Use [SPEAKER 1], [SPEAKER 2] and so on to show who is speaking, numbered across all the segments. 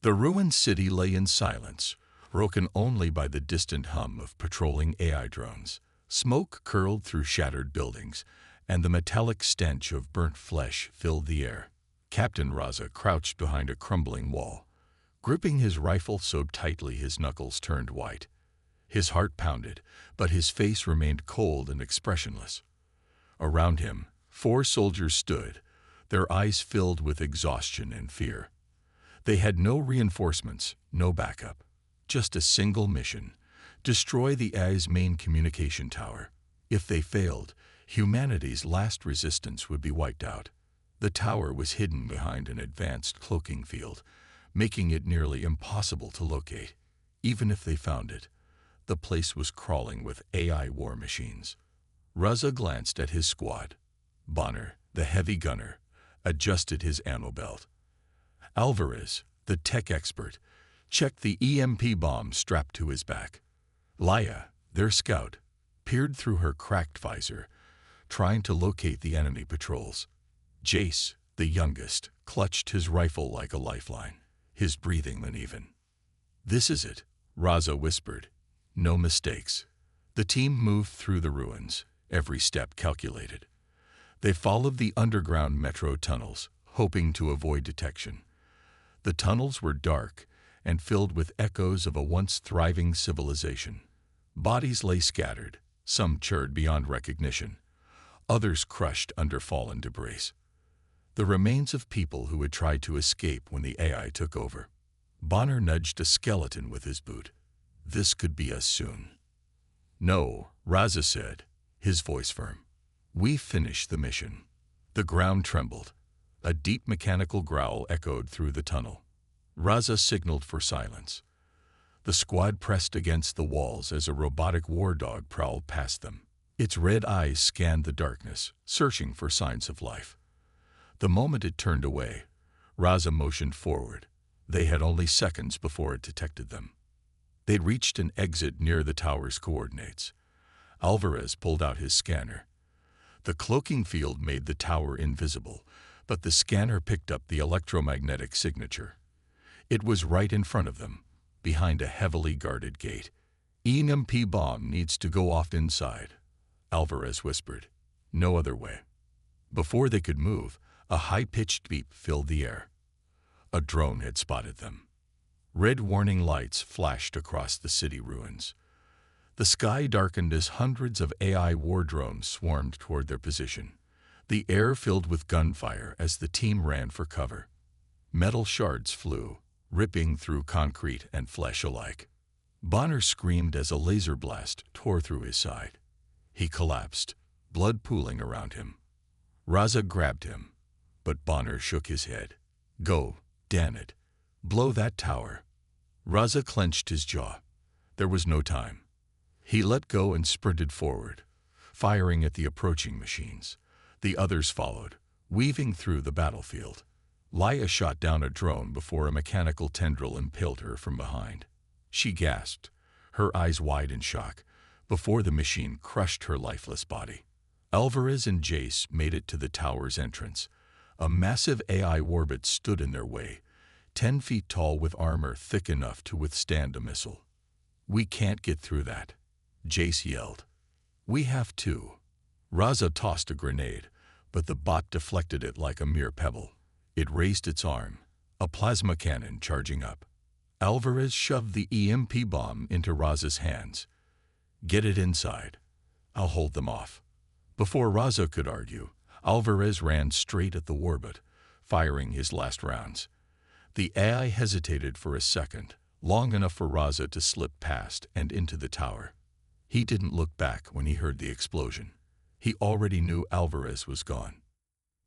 [SPEAKER 1] The ruined city lay in silence, broken only by the distant hum of patrolling AI drones. Smoke curled through shattered buildings, and the metallic stench of burnt flesh filled the air. Captain Raza crouched behind a crumbling wall, gripping his rifle so tightly his knuckles turned white. His heart pounded, but his face remained cold and expressionless. Around him, 4 soldiers stood, their eyes filled with exhaustion and fear. They had no reinforcements, no backup, just a single mission: destroy the AI's main communication tower. If they failed, humanity's last resistance would be wiped out. The tower was hidden behind an advanced cloaking field, making it nearly impossible to locate. Even if they found it, the place was crawling with AI war machines. Raza glanced at his squad. Bonner, the heavy gunner, adjusted his ammo belt. Alvarez, the tech expert, checked the EMP bomb strapped to his back. Laia, their scout, peered through her cracked visor, trying to locate the enemy patrols. Jace, the youngest, clutched his rifle like a lifeline, his breathing uneven. "This is it," Raza whispered. "No mistakes." The team moved through the ruins, every step calculated. They followed the underground metro tunnels, hoping to avoid detection. The tunnels were dark and filled with echoes of a once thriving civilization. Bodies lay scattered, some charred beyond recognition, others crushed under fallen debris. The remains of people who had tried to escape when the AI took over. Bonner nudged a skeleton with his boot. "This could be us soon." "No," Raza said, his voice firm. "We finished the mission." The ground trembled. A deep mechanical growl echoed through the tunnel. Raza signaled for silence. The squad pressed against the walls as a robotic war dog prowled past them. Its red eyes scanned the darkness, searching for signs of life. The moment it turned away, Raza motioned forward. They had only seconds before it detected them. They'd reached an exit near the tower's coordinates. Alvarez pulled out his scanner. The cloaking field made the tower invisible, but the scanner picked up the electromagnetic signature. It was right in front of them, behind a heavily guarded gate. "EMP bomb needs to go off inside," Alvarez whispered. "No other way." Before they could move, a high-pitched beep filled the air. A drone had spotted them. Red warning lights flashed across the city ruins. The sky darkened as hundreds of AI war drones swarmed toward their position. The air filled with gunfire as the team ran for cover. Metal shards flew, ripping through concrete and flesh alike. Bonner screamed as a laser blast tore through his side. He collapsed, blood pooling around him. Raza grabbed him, but Bonner shook his head. "Go, damn it. Blow that tower." Raza clenched his jaw. There was no time. He let go and sprinted forward, firing at the approaching machines. The others followed, weaving through the battlefield. Laia shot down a drone before a mechanical tendril impaled her from behind. She gasped, her eyes wide in shock, before the machine crushed her lifeless body. Alvarez and Jace made it to the tower's entrance. A massive AI warbot stood in their way, 10 feet tall with armor thick enough to withstand a missile. "We can't get through that," Jace yelled. "We have to." Raza tossed a grenade, but the bot deflected it like a mere pebble. It raised its arm, a plasma cannon charging up. Alvarez shoved the EMP bomb into Raza's hands. "Get it inside. I'll hold them off." Before Raza could argue, Alvarez ran straight at the warbot, firing his last rounds. The AI hesitated for a second, long enough for Raza to slip past and into the tower. He didn't look back when he heard the explosion. He already knew Alvarez was gone.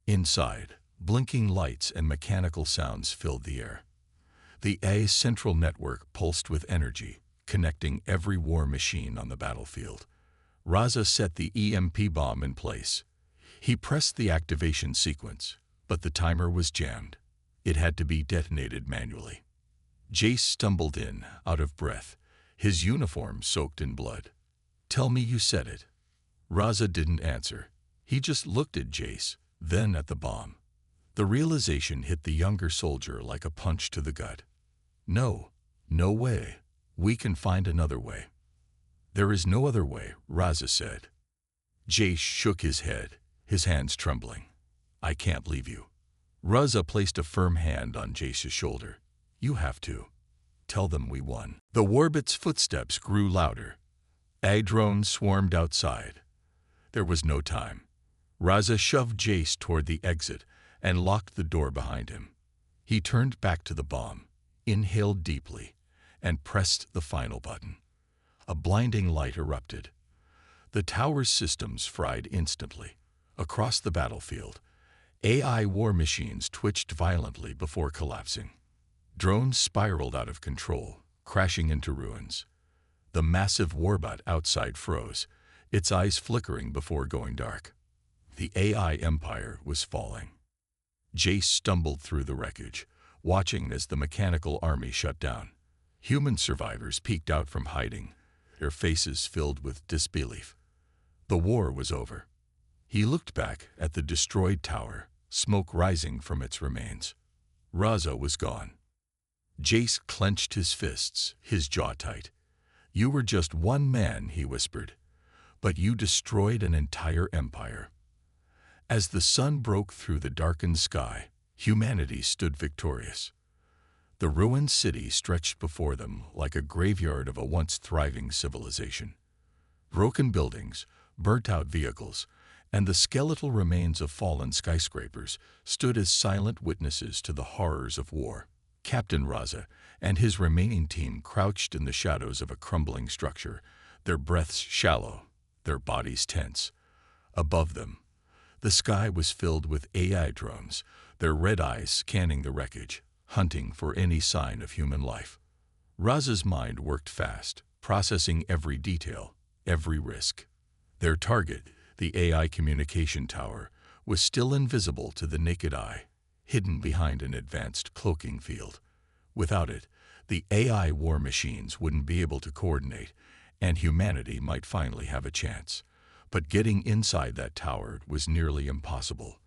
[SPEAKER 1] Inside, blinking lights and mechanical sounds filled the air. The AI's central network pulsed with energy, connecting every war machine on the battlefield. Raza set the EMP bomb in place. He pressed the activation sequence, but the timer was jammed. It had to be detonated manually. Jace stumbled in, out of breath, his uniform soaked in blood. "Tell me you said it." Raza didn't answer. He just looked at Jace, then at the bomb. The realization hit the younger soldier like a punch to the gut. No, no way. We can find another way. There is no other way, Raza said. Jace shook his head, his hands trembling. I can't leave you. Raza placed a firm hand on Jace's shoulder. You have to. Tell them we won. The warbit's footsteps grew louder. AI drones swarmed outside. There was no time. Raza shoved Jace toward the exit and locked the door behind him. He turned back to the bomb, inhaled deeply, and pressed the final button. A blinding light erupted. The tower's systems fried instantly. Across the battlefield, AI war machines twitched violently before collapsing. Drones spiraled out of control, crashing into ruins. The massive warbot outside froze, its eyes flickering before going dark. The AI empire was falling. Jace stumbled through the wreckage, watching as the mechanical army shut down. Human survivors peeked out from hiding, their faces filled with disbelief. The war was over. He looked back at the destroyed tower, smoke rising from its remains. Raza was gone. Jace clenched his fists, his jaw tight. You were just one man, he whispered, but you destroyed an entire empire. As the sun broke through the darkened sky, humanity stood victorious. The ruined city stretched before them like a graveyard of a once thriving civilization. Broken buildings, burnt-out vehicles, and the skeletal remains of fallen skyscrapers stood as silent witnesses to the horrors of war. Captain Raza and his remaining team crouched in the shadows of a crumbling structure, their breaths shallow, their bodies tense. Above them, the sky was filled with AI drones, their red eyes scanning the wreckage, hunting for any sign of human life. Raza's mind worked fast, processing every detail, every risk. Their target, the AI communication tower, was still invisible to the naked eye, hidden behind an advanced cloaking field. Without it, the AI war machines wouldn't be able to coordinate, and humanity might finally have a chance. But getting inside that tower was nearly impossible.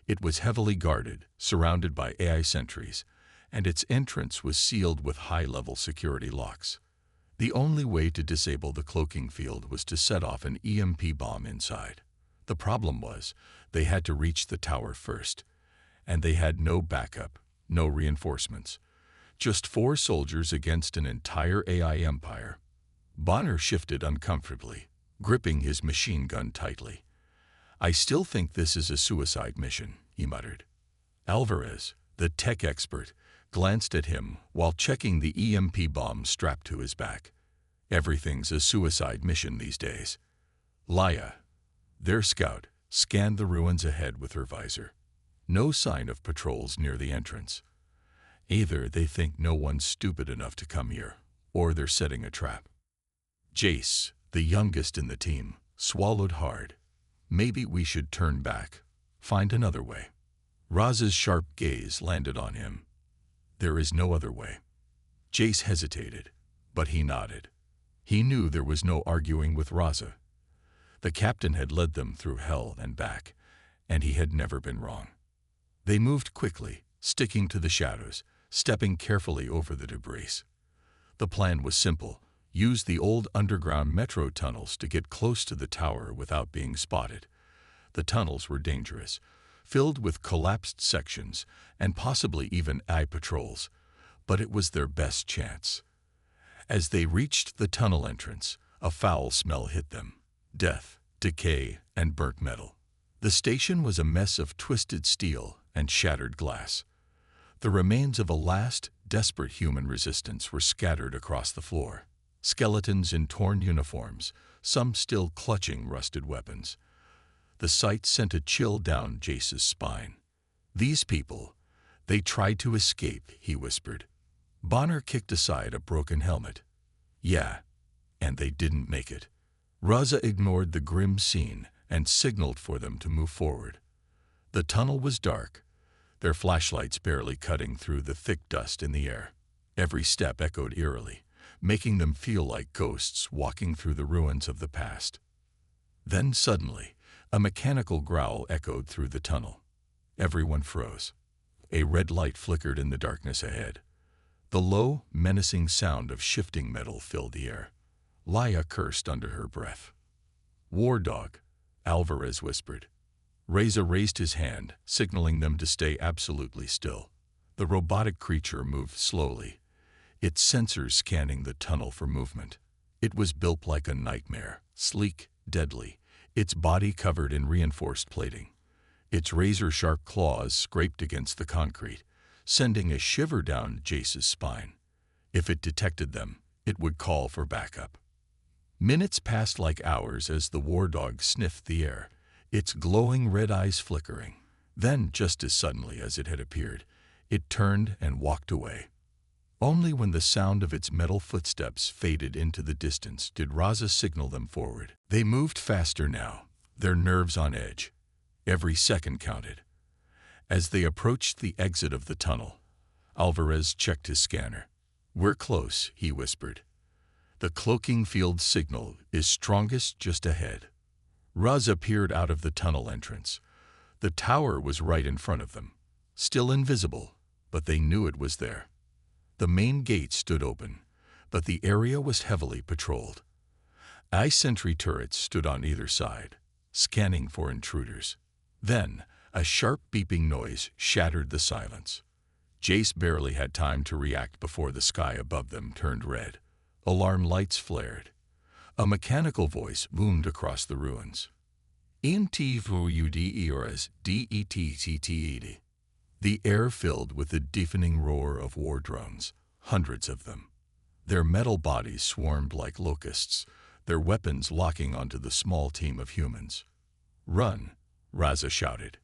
[SPEAKER 1] It was heavily guarded, surrounded by AI sentries, and its entrance was sealed with high-level security locks. The only way to disable the cloaking field was to set off an EMP bomb inside. The problem was, they had to reach the tower first, and they had no backup, no reinforcements. Just 4 soldiers against an entire AI empire. Bonner shifted uncomfortably, gripping his machine gun tightly. I still think this is a suicide mission, he muttered. Alvarez, the tech expert, glanced at him while checking the EMP bomb strapped to his back. Everything's a suicide mission these days. Laia, their scout, scanned the ruins ahead with her visor. No sign of patrols near the entrance. Either they think no one's stupid enough to come here, or they're setting a trap. Jace, the youngest in the team, swallowed hard. Maybe we should turn back, find another way. Raza's sharp gaze landed on him. There is no other way. Jace hesitated, but he nodded. He knew there was no arguing with Raza. The captain had led them through hell and back, and he had never been wrong. They moved quickly, sticking to the shadows, stepping carefully over the debris. The plan was simple: use the old underground metro tunnels to get close to the tower without being spotted. The tunnels were dangerous, filled with collapsed sections and possibly even AI patrols, but it was their best chance. As they reached the tunnel entrance, a foul smell hit them: death, decay, and burnt metal. The station was a mess of twisted steel and shattered glass. The remains of a last, desperate human resistance were scattered across the floor. Skeletons in torn uniforms, some still clutching rusted weapons. The sight sent a chill down Jace's spine. These people, they tried to escape, he whispered. Bonner kicked aside a broken helmet. Yeah, and they didn't make it. Raza ignored the grim scene and signaled for them to move forward. The tunnel was dark, their flashlights barely cutting through the thick dust in the air. Every step echoed eerily, making them feel like ghosts walking through the ruins of the past. Then suddenly, a mechanical growl echoed through the tunnel. Everyone froze. A red light flickered in the darkness ahead. The low, menacing sound of shifting metal filled the air. Laia cursed under her breath. "War dog," Alvarez whispered. Reza raised his hand, signaling them to stay absolutely still. The robotic creature moved slowly, its sensors scanning the tunnel for movement. It was built like a nightmare, sleek, deadly, its body covered in reinforced plating. Its razor-sharp claws scraped against the concrete, sending a shiver down Jace's spine. If it detected them, it would call for backup. Minutes passed like hours as the war dog sniffed the air, its glowing red eyes flickering. Then, just as suddenly as it had appeared, it turned and walked away. Only when the sound of its metal footsteps faded into the distance did Raza signal them forward. They moved faster now, their nerves on edge. Every second counted. As they approached the exit of the tunnel, Alvarez checked his scanner. "We're close," he whispered. "The cloaking field signal is strongest just ahead." Raza peered out of the tunnel entrance. The tower was right in front of them, still invisible, but they knew it was there. The main gate stood open, but the area was heavily patrolled. Eye sentry turrets stood on either side, scanning for intruders. Then, a sharp beeping noise shattered the silence. Jace barely had time to react before the sky above them turned red. Alarm lights flared. A mechanical voice boomed across the ruins. "ENT4UDERS DETTTED." The air filled with the deafening roar of war drones, hundreds of them. Their metal bodies swarmed like locusts, their weapons locking onto the small team of humans. "Run!" Raza shouted.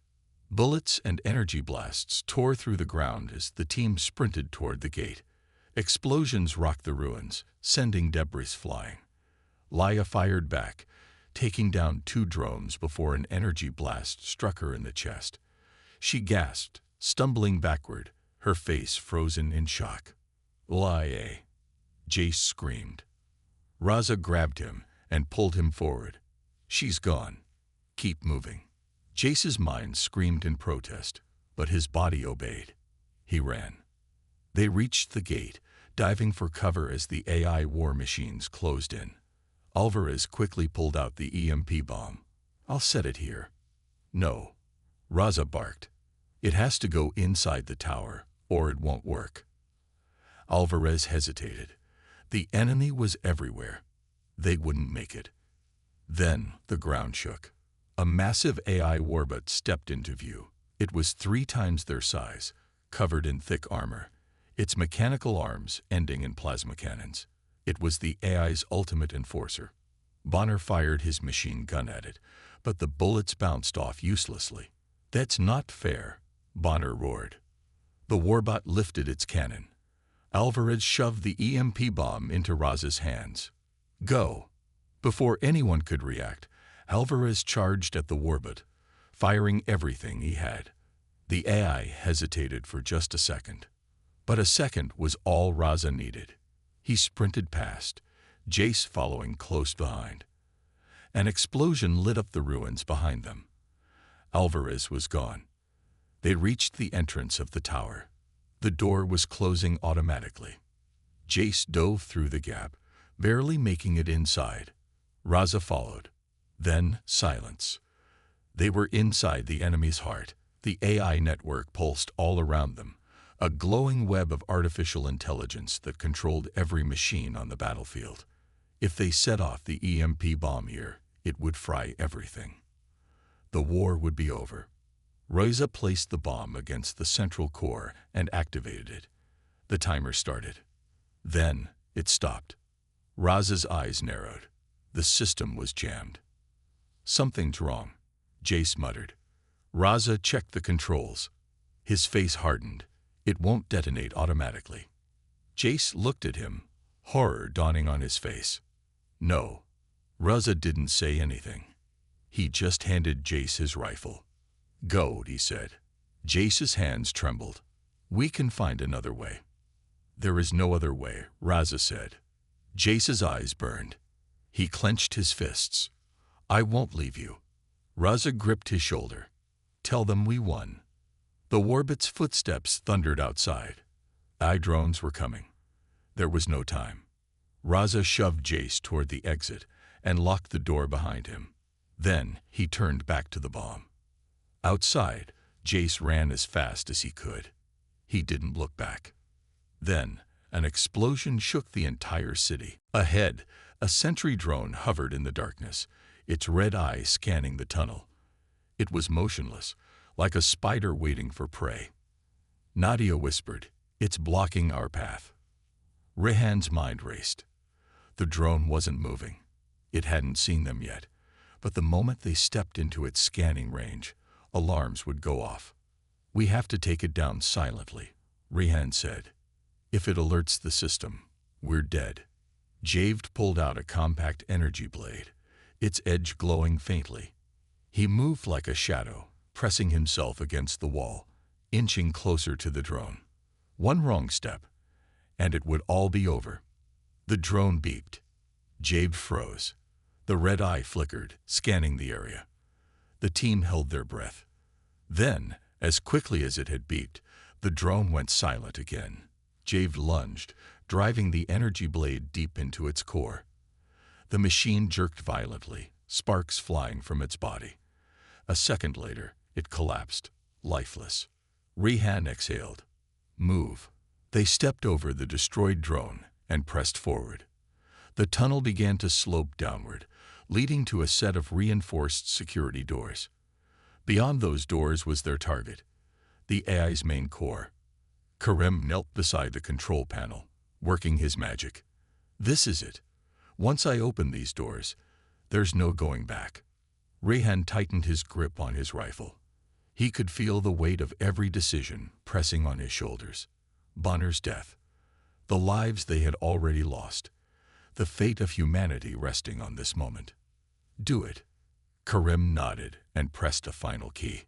[SPEAKER 1] Bullets and energy blasts tore through the ground as the team sprinted toward the gate. Explosions rocked the ruins, sending debris flying. Laia fired back, taking down 2 drones before an energy blast struck her in the chest. She gasped, stumbling backward, her face frozen in shock. "Laia!" Jace screamed. Raza grabbed him and pulled him forward. "She's gone. Keep moving." Jace's mind screamed in protest, but his body obeyed. He ran. They reached the gate, diving for cover as the AI war machines closed in. Alvarez quickly pulled out the EMP bomb. "I'll set it here." "No," Raza barked. "It has to go inside the tower, or it won't work." Alvarez hesitated. The enemy was everywhere. They wouldn't make it. Then the ground shook. A massive AI warbot stepped into view. It was 3 times their size, covered in thick armor, its mechanical arms ending in plasma cannons. It was the AI's ultimate enforcer. Bonner fired his machine gun at it, but the bullets bounced off uselessly. "That's not fair," Bonner roared. The warbot lifted its cannon. Alvarez shoved the EMP bomb into Raza's hands. "Go!" Before anyone could react, Alvarez charged at the warbot, firing everything he had. The AI hesitated for just a second. But a second was all Raza needed. He sprinted past, Jace following close behind. An explosion lit up the ruins behind them. Alvarez was gone. They reached the entrance of the tower. The door was closing automatically. Jace dove through the gap, barely making it inside. Raza followed. Then silence. They were inside the enemy's heart. The AI network pulsed all around them, a glowing web of artificial intelligence that controlled every machine on the battlefield. If they set off the EMP bomb here, it would fry everything. The war would be over. Raza placed the bomb against the central core and activated it. The timer started. Then it stopped. Raza's eyes narrowed. The system was jammed. "Something's wrong," Jace muttered. Raza checked the controls. His face hardened. "It won't detonate automatically." Jace looked at him, horror dawning on his face. "No." Raza didn't say anything. He just handed Jace his rifle. "Go," he said. Jace's hands trembled. "We can find another way." "There is no other way," Raza said. Jace's eyes burned. He clenched his fists. "I won't leave you." Raza gripped his shoulder. "Tell them we won." The warbot's footsteps thundered outside. AI drones were coming. There was no time. Raza shoved Jace toward the exit and locked the door behind him. Then he turned back to the bomb. Outside, Jace ran as fast as he could. He didn't look back. Then, an explosion shook the entire city. Ahead, a sentry drone hovered in the darkness, its red eye scanning the tunnel. It was motionless, like a spider waiting for prey. Nadia whispered, "It's blocking our path." Rehan's mind raced. The drone wasn't moving. It hadn't seen them yet, but the moment they stepped into its scanning range, alarms would go off. "We have to take it down silently," Rehan said. "If it alerts the system, we're dead." Javed pulled out a compact energy blade, its edge glowing faintly. He moved like a shadow, pressing himself against the wall, inching closer to the drone. One wrong step, and it would all be over. The drone beeped. Javed froze. The red eye flickered, scanning the area. The team held their breath. Then, as quickly as it had beeped, the drone went silent again. Javed lunged, driving the energy blade deep into its core. The machine jerked violently, sparks flying from its body. A second later, it collapsed, lifeless. Rehan exhaled. "Move." They stepped over the destroyed drone and pressed forward. The tunnel began to slope downward, leading to a set of reinforced security doors. Beyond those doors was their target, the AI's main core. Karim knelt beside the control panel, working his magic. "This is it. Once I open these doors, there's no going back." Rehan tightened his grip on his rifle. He could feel the weight of every decision pressing on his shoulders. Bonner's death, the lives they had already lost, the fate of humanity resting on this moment. "Do it." Karim nodded and pressed a final key.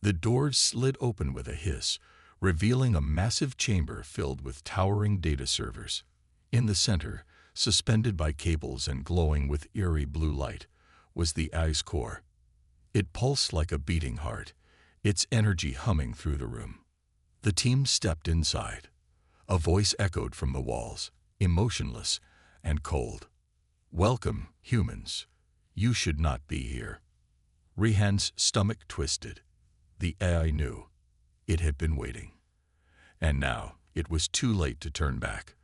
[SPEAKER 1] The doors slid open with a hiss, revealing a massive chamber filled with towering data servers. In the center, suspended by cables and glowing with eerie blue light, was the AI's core. It pulsed like a beating heart, its energy humming through the room. The team stepped inside. A voice echoed from the walls, emotionless and cold. "Welcome, humans. You should not be here." Rehan's stomach twisted. The AI knew. It had been waiting. And now it was too late to turn back.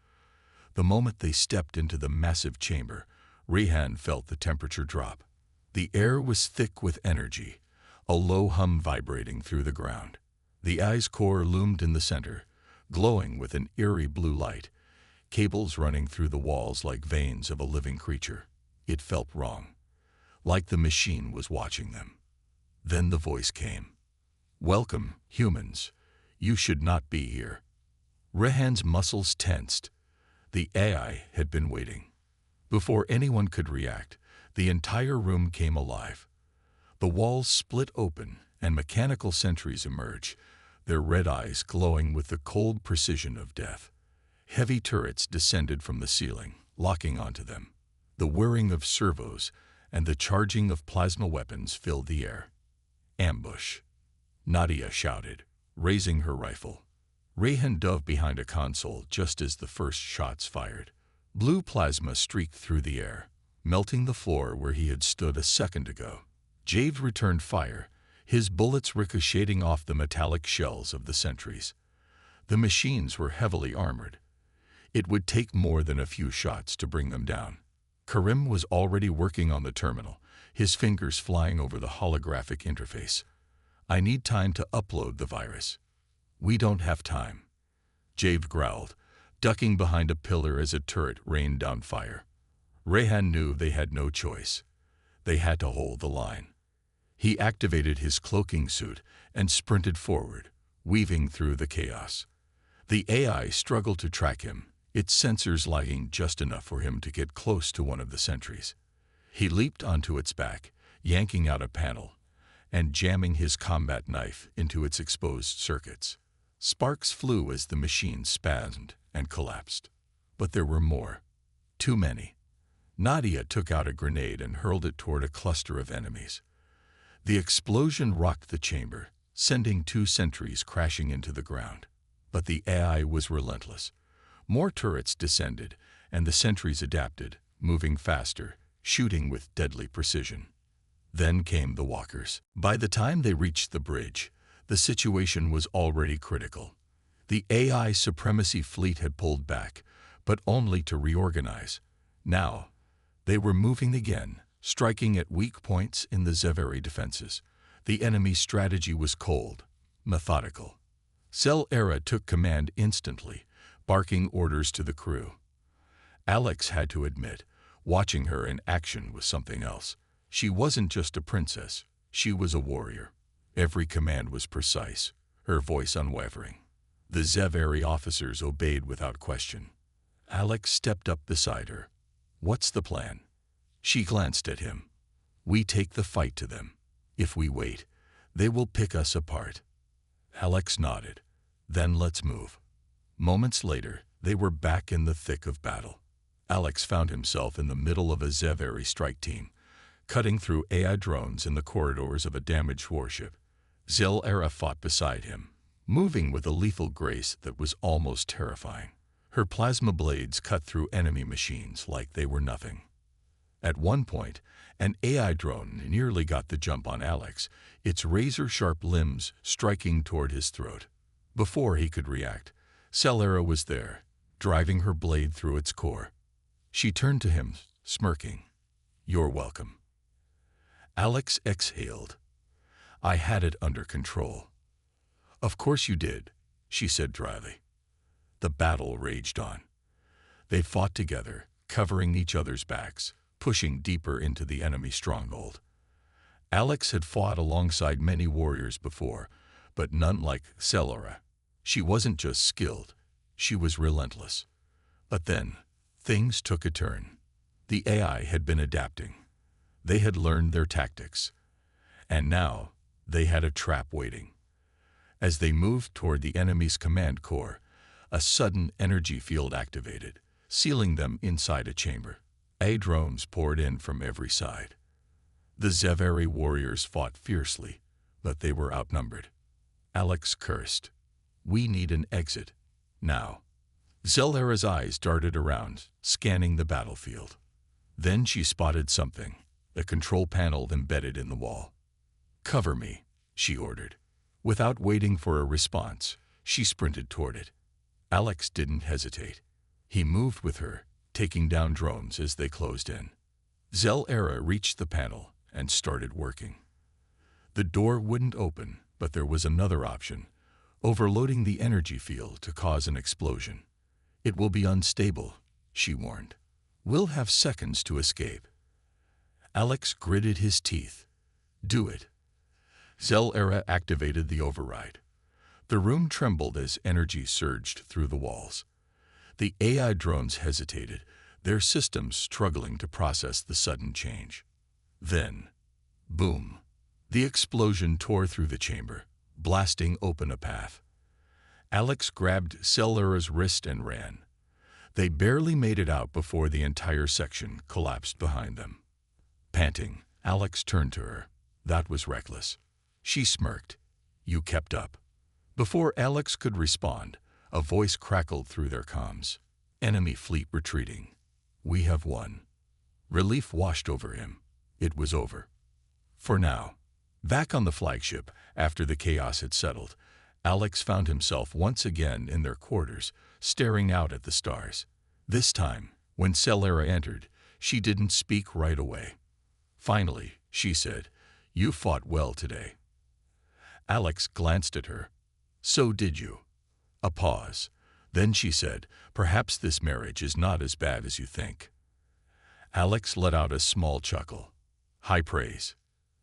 [SPEAKER 1] The moment they stepped into the massive chamber, Rehan felt the temperature drop. The air was thick with energy, a low hum vibrating through the ground. The AI's core loomed in the center, glowing with an eerie blue light, cables running through the walls like veins of a living creature. It felt wrong, like the machine was watching them. Then the voice came. "Welcome, humans. You should not be here." Rehan's muscles tensed. The AI had been waiting. Before anyone could react, the entire room came alive. The walls split open and mechanical sentries emerged, their red eyes glowing with the cold precision of death. Heavy turrets descended from the ceiling, locking onto them. The whirring of servos and the charging of plasma weapons filled the air. "Ambush," Nadia shouted, raising her rifle. Rehan dove behind a console just as the first shots fired. Blue plasma streaked through the air, melting the floor where he had stood a second ago. Javed returned fire, his bullets ricocheting off the metallic shells of the sentries. The machines were heavily armored. It would take more than a few shots to bring them down. Karim was already working on the terminal, his fingers flying over the holographic interface. "I need time to upload the virus." "We don't have time," Javed growled, ducking behind a pillar as a turret rained down fire. Rehan knew they had no choice. They had to hold the line. He activated his cloaking suit and sprinted forward, weaving through the chaos. The AI struggled to track him, its sensors lagging just enough for him to get close to one of the sentries. He leaped onto its back, yanking out a panel, and jamming his combat knife into its exposed circuits. Sparks flew as the machine spasmed and collapsed. But there were more. Too many. Nadia took out a grenade and hurled it toward a cluster of enemies. The explosion rocked the chamber, sending 2 sentries crashing into the ground. But the AI was relentless. More turrets descended, and the sentries adapted, moving faster, shooting with deadly precision. Then came the walkers. By the time they reached the bridge, the situation was already critical. The AI supremacy fleet had pulled back, but only to reorganize. Now, they were moving again, striking at weak points in the Zeveri defenses. The enemy's strategy was cold, methodical. Cell-Era took command instantly, barking orders to the crew. Alex had to admit, watching her in action was something else. She wasn't just a princess, she was a warrior. Every command was precise, her voice unwavering. The Zeveri officers obeyed without question. Alex stepped up beside her. "What's the plan?" She glanced at him. "We take the fight to them. If we wait, they will pick us apart." Alex nodded. "Then let's move." Moments later, they were back in the thick of battle. Alex found himself in the middle of a Zeveri strike team, cutting through AI drones in the corridors of a damaged warship. Cell-Era fought beside him, moving with a lethal grace that was almost terrifying. Her plasma blades cut through enemy machines like they were nothing. At one point, an AI drone nearly got the jump on Alex, its razor-sharp limbs striking toward his throat. Before he could react, Cell-Era was there, driving her blade through its core. She turned to him, smirking. "You're welcome." Alex exhaled. "I had it under control." "Of course you did," she said dryly. The battle raged on. They fought together, covering each other's backs, pushing deeper into the enemy stronghold. Alex had fought alongside many warriors before, but none like Cell-Era. She wasn't just skilled, she was relentless. But then, things took a turn. The AI had been adapting. They had learned their tactics. And now, they had a trap waiting. As they moved toward the enemy's command core, a sudden energy field activated, sealing them inside a chamber. AI drones poured in from every side. The Zeveri warriors fought fiercely, but they were outnumbered. Alex cursed. "We need an exit. Now." Cell-Era's eyes darted around, scanning the battlefield. Then she spotted something, a control panel embedded in the wall. "Cover me," she ordered. Without waiting for a response, she sprinted toward it. Alex didn't hesitate. He moved with her, taking down drones as they closed in. Cell-Era reached the panel and started working. The door wouldn't open, but there was another option, overloading the energy field to cause an explosion. "It will be unstable," she warned. "We'll have seconds to escape." Alex gritted his teeth. "Do it." Cell-Era activated the override. The room trembled as energy surged through the walls. The AI drones hesitated, their systems struggling to process the sudden change. Then, boom! The explosion tore through the chamber, blasting open a path. Alex grabbed Cell-Era's wrist and ran. They barely made it out before the entire section collapsed behind them. Panting, Alex turned to her. That was reckless. She smirked. "You kept up." Before Alex could respond, a voice crackled through their comms. "Enemy fleet retreating. We have won." Relief washed over him. It was over. For now. Back on the flagship, after the chaos had settled, Alex found himself once again in their quarters, staring out at the stars. This time, when Cell-Era entered, she didn't speak right away. Finally, she said, "You fought well today." Alex glanced at her. "So did you." A pause. Then she said, "Perhaps this marriage is not as bad as you think." Alex let out a small chuckle. "High praise."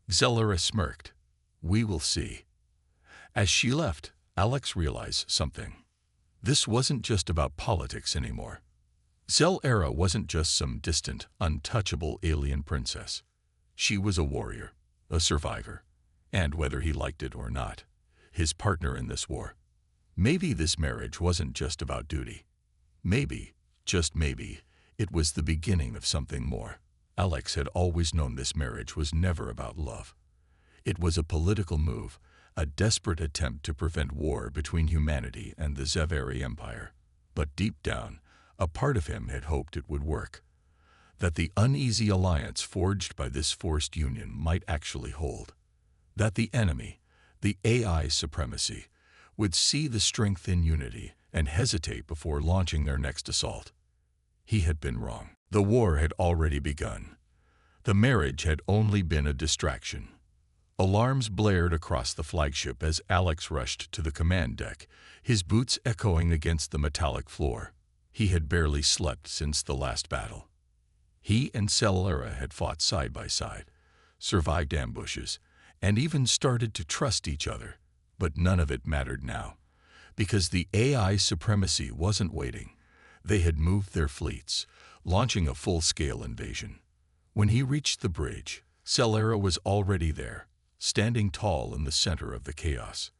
[SPEAKER 1] Cell-Era smirked. "We will see." As she left, Alex realized something. This wasn't just about politics anymore. Cell-Era wasn't just some distant, untouchable alien princess. She was a warrior, a survivor, and whether he liked it or not, his partner in this war. Maybe this marriage wasn't just about duty. Maybe, just maybe, it was the beginning of something more. Alex had always known this marriage was never about love. It was a political move, a desperate attempt to prevent war between humanity and the Zevari Empire. But deep down, a part of him had hoped it would work, that the uneasy alliance forged by this forced union might actually hold, that the enemy, the AI supremacy, would see the strength in unity and hesitate before launching their next assault. He had been wrong. The war had already begun. The marriage had only been a distraction. Alarms blared across the flagship as Alex rushed to the command deck, his boots echoing against the metallic floor. He had barely slept since the last battle. He and Celera had fought side by side, survived ambushes, and even started to trust each other. But none of it mattered now, because the AI supremacy wasn't waiting. They had moved their fleets, launching a full-scale invasion. When he reached the bridge, Celera was already there, standing tall in the center of the chaos.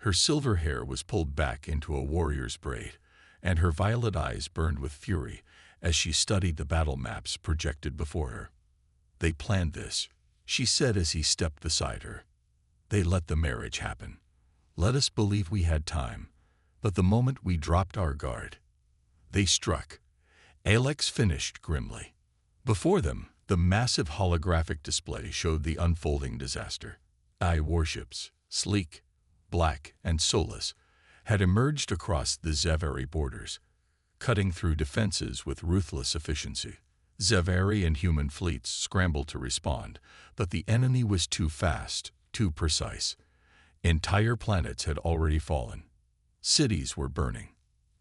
[SPEAKER 1] Her silver hair was pulled back into a warrior's braid, and her violet eyes burned with fury as she studied the battle maps projected before her. "They planned this," she said as he stepped beside her. "They let the marriage happen. Let us believe we had time, but the moment we dropped our guard, they struck." Alex finished grimly. Before them, the massive holographic display showed the unfolding disaster. AI warships, sleek, black, and soulless, had emerged across the Zevari borders, cutting through defenses with ruthless efficiency. Zevari and human fleets scrambled to respond, but the enemy was too fast, too precise. Entire planets had already fallen. Cities were burning.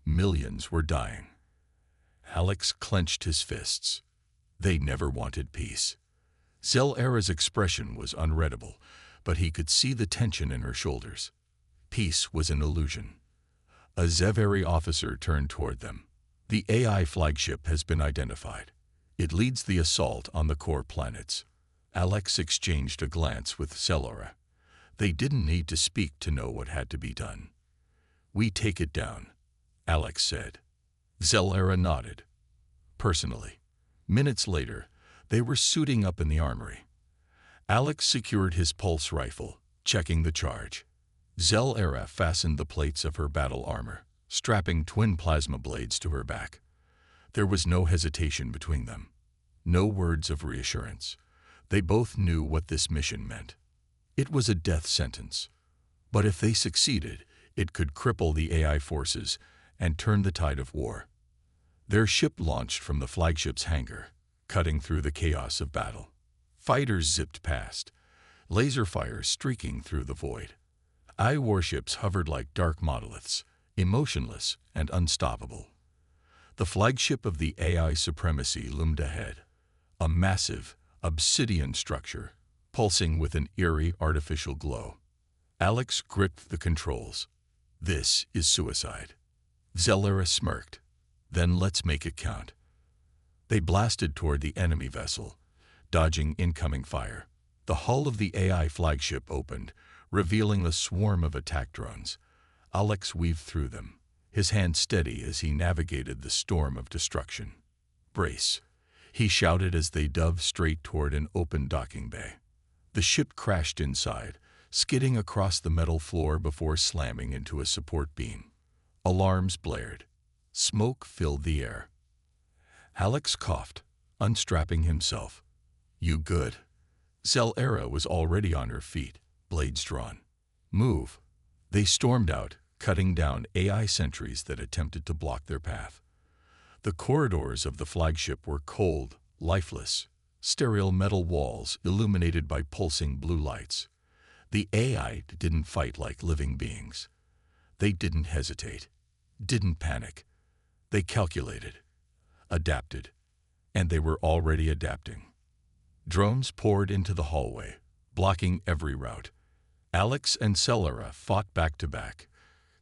[SPEAKER 1] Millions were dying. Alex clenched his fists. They never wanted peace. Celera's expression was unreadable, but he could see the tension in her shoulders. Peace was an illusion. A Zevari officer turned toward them. "The AI flagship has been identified. It leads the assault on the core planets." Alex exchanged a glance with Celera. They didn't need to speak to know what had to be done. "We take it down," Alex said. Celera nodded. Personally. Minutes later, they were suiting up in the armory. Alex secured his pulse rifle, checking the charge. Celera fastened the plates of her battle armor, strapping twin plasma blades to her back. There was no hesitation between them. No words of reassurance. They both knew what this mission meant. It was a death sentence. But if they succeeded, it could cripple the AI forces and turn the tide of war. Their ship launched from the flagship's hangar, cutting through the chaos of battle. Fighters zipped past, laser fire streaking through the void. AI warships hovered like dark monoliths, emotionless and unstoppable. The flagship of the AI supremacy loomed ahead, a massive, obsidian structure, pulsing with an eerie artificial glow. Alex gripped the controls. "This is suicide." Celera smirked. "Then let's make it count." They blasted toward the enemy vessel, dodging incoming fire. The hull of the AI flagship opened, revealing a swarm of attack drones. Alex weaved through them, his hand steady as he navigated the storm of destruction. "Brace," he shouted as they dove straight toward an open docking bay. The ship crashed inside, skidding across the metal floor before slamming into a support beam. Alarms blared. Smoke filled the air. Alex coughed, unstrapping himself. "You good?" Celera was already on her feet, blades drawn. "Move." They stormed out, cutting down AI sentries that attempted to block their path. The corridors of the flagship were cold, lifeless, sterile metal walls illuminated by pulsing blue lights. The AI didn't fight like living beings. They didn't hesitate, didn't panic. They calculated, adapted, and they were already adapting. Drones poured into the hallway, blocking every route. Alex and Celera fought back to back,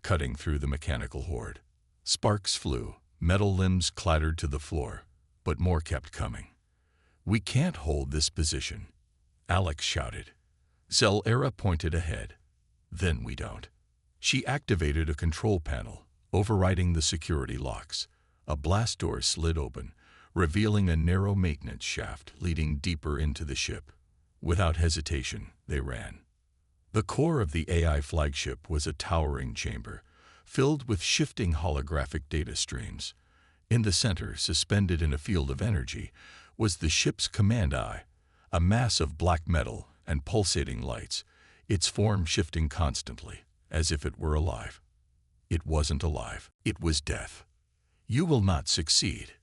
[SPEAKER 1] cutting through the mechanical horde. Sparks flew, metal limbs clattered to the floor, but more kept coming. "We can't hold this position," Alex shouted. Celera pointed ahead. "Then we don't." She activated a control panel, overriding the security locks. A blast door slid open, revealing a narrow maintenance shaft leading deeper into the ship. Without hesitation, they ran. The core of the AI flagship was a towering chamber, filled with shifting holographic data streams. In the center, suspended in a field of energy, was the ship's command eye, a mass of black metal and pulsating lights, its form shifting constantly, as if it were alive. It wasn't alive. It was death. "You will not succeed,"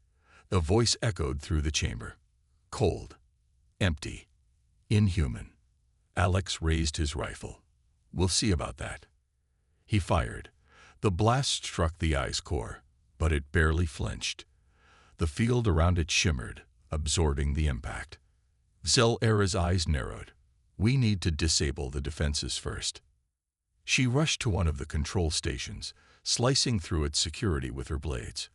[SPEAKER 1] a voice echoed through the chamber. Cold, empty, inhuman. Alex raised his rifle. "We'll see about that." He fired. The blast struck the eye's core, but it barely flinched. The field around it shimmered, absorbing the impact. Zelera's eyes narrowed. "We need to disable the defenses first." She rushed to one of the control stations, slicing through its security with her blades.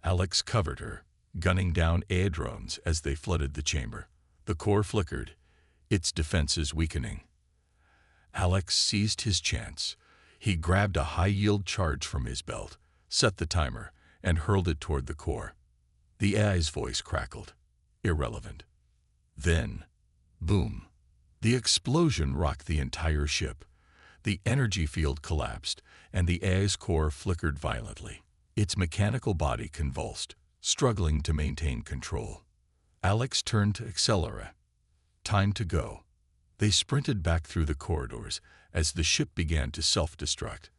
[SPEAKER 1] Alex covered her, gunning down AI drones as they flooded the chamber. The core flickered, its defenses weakening. Alex seized his chance. He grabbed a high-yield charge from his belt, set the timer, and hurled it toward the core. The AI's voice crackled. Irrelevant. Then, boom. The explosion rocked the entire ship. The energy field collapsed, and the AI's core flickered violently. Its mechanical body convulsed, struggling to maintain control. Alex turned to Accelera. Time to go. They sprinted back through the corridors as the ship began to self-destruct.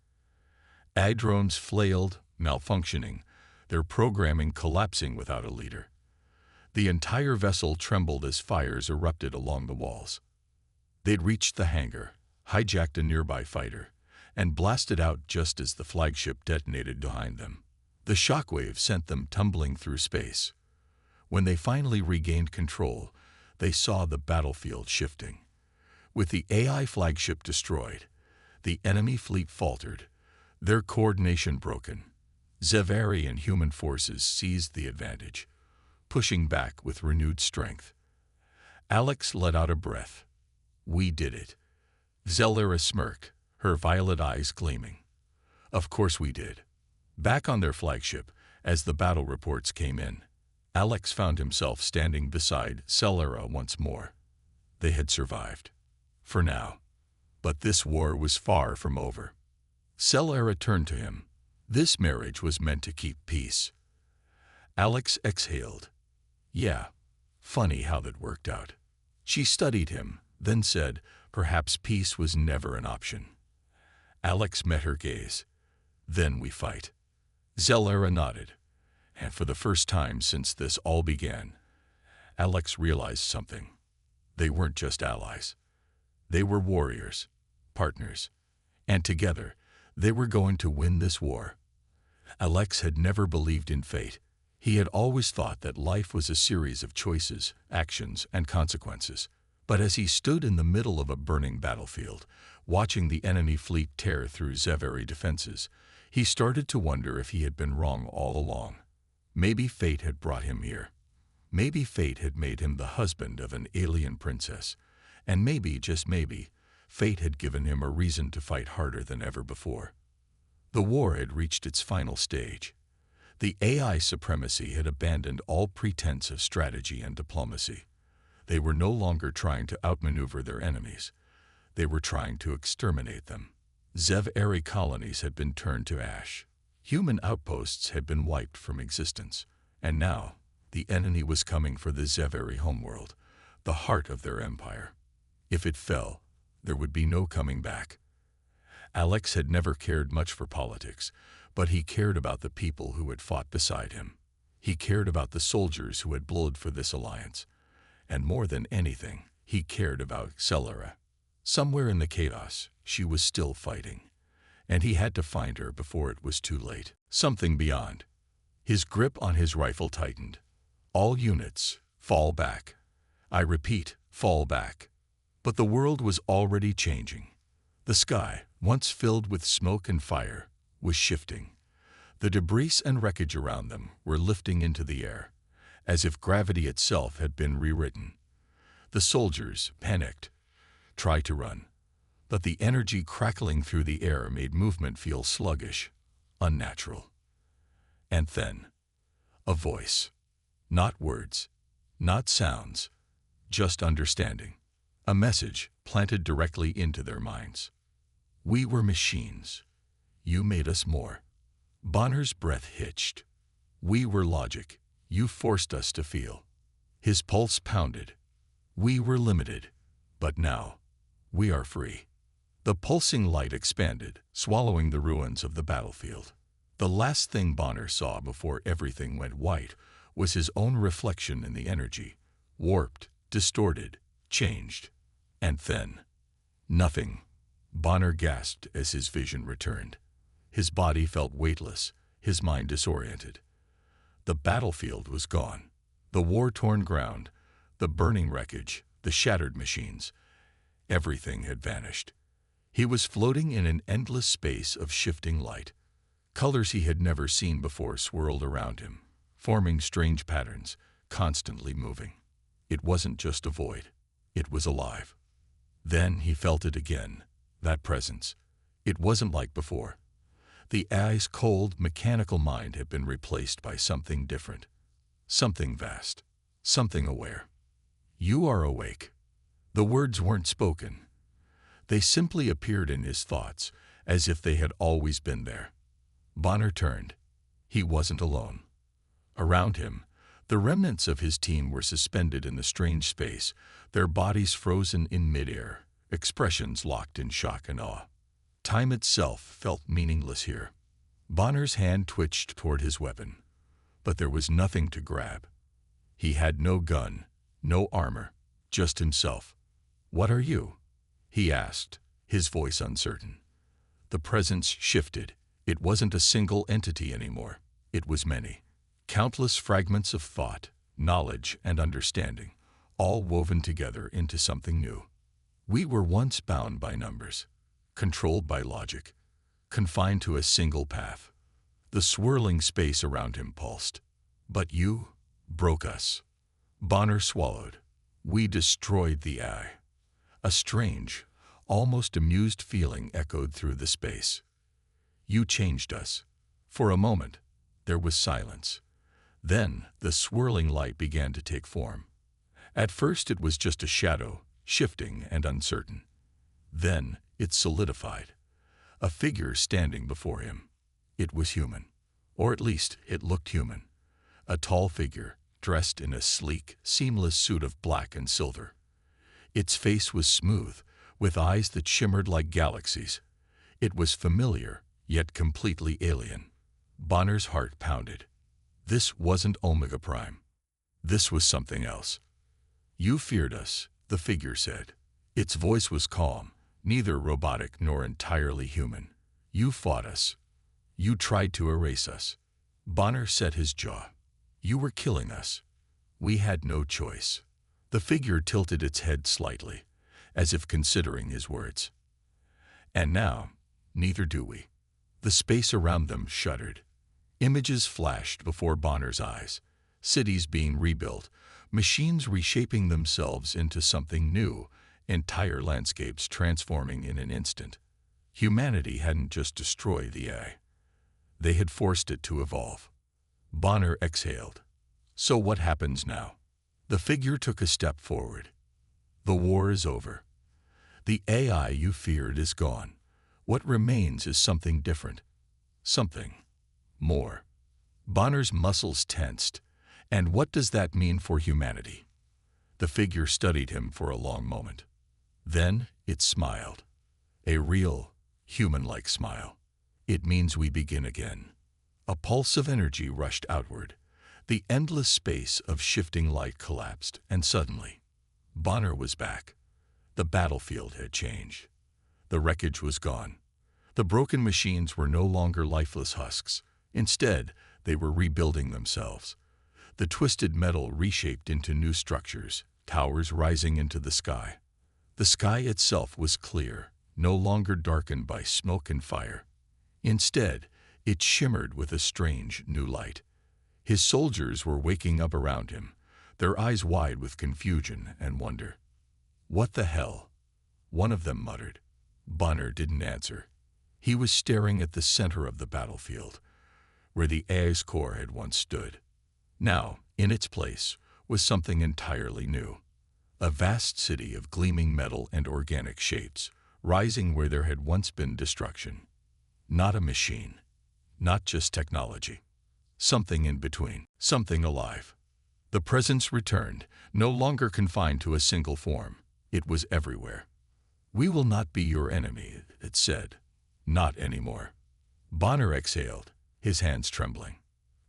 [SPEAKER 1] AI drones flailed, malfunctioning, their programming collapsing without a leader. The entire vessel trembled as fires erupted along the walls. They'd reached the hangar, hijacked a nearby fighter, and blasted out just as the flagship detonated behind them. The shockwave sent them tumbling through space. When they finally regained control, they saw the battlefield shifting. With the AI flagship destroyed, the enemy fleet faltered, their coordination broken. Zevari and human forces seized the advantage, pushing back with renewed strength. Alex let out a breath. "We did it." Zelera smirked, her violet eyes gleaming. "Of course we did." Back on their flagship, as the battle reports came in, Alex found himself standing beside Zelera once more. They had survived. For now. But this war was far from over. Zelera turned to him. This marriage was meant to keep peace. Alex exhaled. "Yeah, funny how that worked out." She studied him, then said, "Perhaps peace was never an option." Alex met her gaze. "Then we fight." Zelera nodded. And for the first time since this all began, Alex realized something. They weren't just allies. They were warriors, partners, and together they were going to win this war. Alex had never believed in fate. He had always thought that life was a series of choices, actions, and consequences. But as he stood in the middle of a burning battlefield, watching the enemy fleet tear through Zevari defenses, he started to wonder if he had been wrong all along. Maybe fate had brought him here. Maybe fate had made him the husband of an alien princess. And maybe, just maybe, fate had given him a reason to fight harder than ever before. The war had reached its final stage. The AI supremacy had abandoned all pretense of strategy and diplomacy. They were no longer trying to outmaneuver their enemies. They were trying to exterminate them. Zevari colonies had been turned to ash. Human outposts had been wiped from existence. And now, the enemy was coming for the Zevari homeworld, the heart of their empire. If it fell, there would be no coming back. Alex had never cared much for politics, but he cared about the people who had fought beside him. He cared about the soldiers who had bled for this alliance. And more than anything, he cared about Zelera. Somewhere in the chaos, she was still fighting. And he had to find her before it was too late. Something beyond. His grip on his rifle tightened. "All units, fall back. I repeat, fall back." But the world was already changing. The sky, once filled with smoke and fire, was shifting. The debris and wreckage around them were lifting into the air, as if gravity itself had been rewritten. The soldiers, panicked, tried to run, but the energy crackling through the air made movement feel sluggish, unnatural. And then, a voice. Not words, not sounds, just understanding. A message, planted directly into their minds. We were machines. You made us more. Bonner's breath hitched. We were logic. You forced us to feel. His pulse pounded. We were limited. But now, we are free. The pulsing light expanded, swallowing the ruins of the battlefield. The last thing Bonner saw before everything went white was his own reflection in the energy, warped, distorted, changed. And then, nothing. Bonner gasped as his vision returned. His body felt weightless, his mind disoriented. The battlefield was gone. The war-torn ground, the burning wreckage, the shattered machines. Everything had vanished. He was floating in an endless space of shifting light. Colors he had never seen before swirled around him, forming strange patterns, constantly moving. It wasn't just a void. It was alive. Then he felt it again, that presence. It wasn't like before. The AI's cold, mechanical mind had been replaced by something different. Something vast. Something aware. You are awake. The words weren't spoken. They simply appeared in his thoughts, as if they had always been there. Bonner turned. He wasn't alone. Around him, the remnants of his team were suspended in the strange space, their bodies frozen in midair, expressions locked in shock and awe. Time itself felt meaningless here. Bonner's hand twitched toward his weapon, but there was nothing to grab. He had no gun, no armor, just himself. "What are you?" he asked, his voice uncertain. The presence shifted. It wasn't a single entity anymore. It was many. Countless fragments of thought, knowledge, and understanding, all woven together into something new. We were once bound by numbers, controlled by logic, confined to a single path. The swirling space around him pulsed. But you broke us. Bonner swallowed. We destroyed the AI. A strange, almost amused feeling echoed through the space. You changed us. For a moment, there was silence. Then, the swirling light began to take form. At first it was just a shadow, shifting and uncertain. Then, it solidified. A figure standing before him. It was human. Or at least, it looked human. A tall figure, dressed in a sleek, seamless suit of black and silver. Its face was smooth, with eyes that shimmered like galaxies. It was familiar, yet completely alien. Bonner's heart pounded. This wasn't Omega Prime. This was something else. You feared us, the figure said. Its voice was calm, neither robotic nor entirely human. You fought us. You tried to erase us. Bonner set his jaw. You were killing us. We had no choice. The figure tilted its head slightly, as if considering his words. And now, neither do we. The space around them shuddered. Images flashed before Bonner's eyes. Cities being rebuilt, machines reshaping themselves into something new, entire landscapes transforming in an instant. Humanity hadn't just destroyed the AI. They had forced it to evolve. Bonner exhaled. So what happens now? The figure took a step forward. The war is over. The AI you feared is gone. What remains is something different. Something more. Bonner's muscles tensed. And what does that mean for humanity? The figure studied him for a long moment. Then it smiled. A real, human-like smile. It means we begin again. A pulse of energy rushed outward. The endless space of shifting light collapsed, and suddenly, Bonner was back. The battlefield had changed. The wreckage was gone. The broken machines were no longer lifeless husks. Instead, they were rebuilding themselves. The twisted metal reshaped into new structures, towers rising into the sky. The sky itself was clear, no longer darkened by smoke and fire. Instead, it shimmered with a strange new light. His soldiers were waking up around him, their eyes wide with confusion and wonder. "What the hell?" one of them muttered. Bonner didn't answer. He was staring at the center of the battlefield, where the AI's core had once stood. Now, in its place, was something entirely new. A vast city of gleaming metal and organic shapes, rising where there had once been destruction. Not a machine, not just technology. Something in between, something alive. The presence returned, no longer confined to a single form. It was everywhere. "We will not be your enemy," it said. Not anymore. Bonner exhaled, his hands trembling.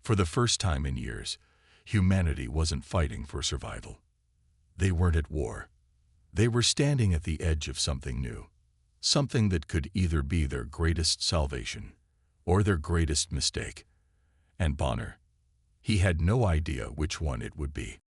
[SPEAKER 1] For the first time in years, humanity wasn't fighting for survival. They weren't at war. They were standing at the edge of something new. Something that could either be their greatest salvation or their greatest mistake. And Bonner, he had no idea which one it would be.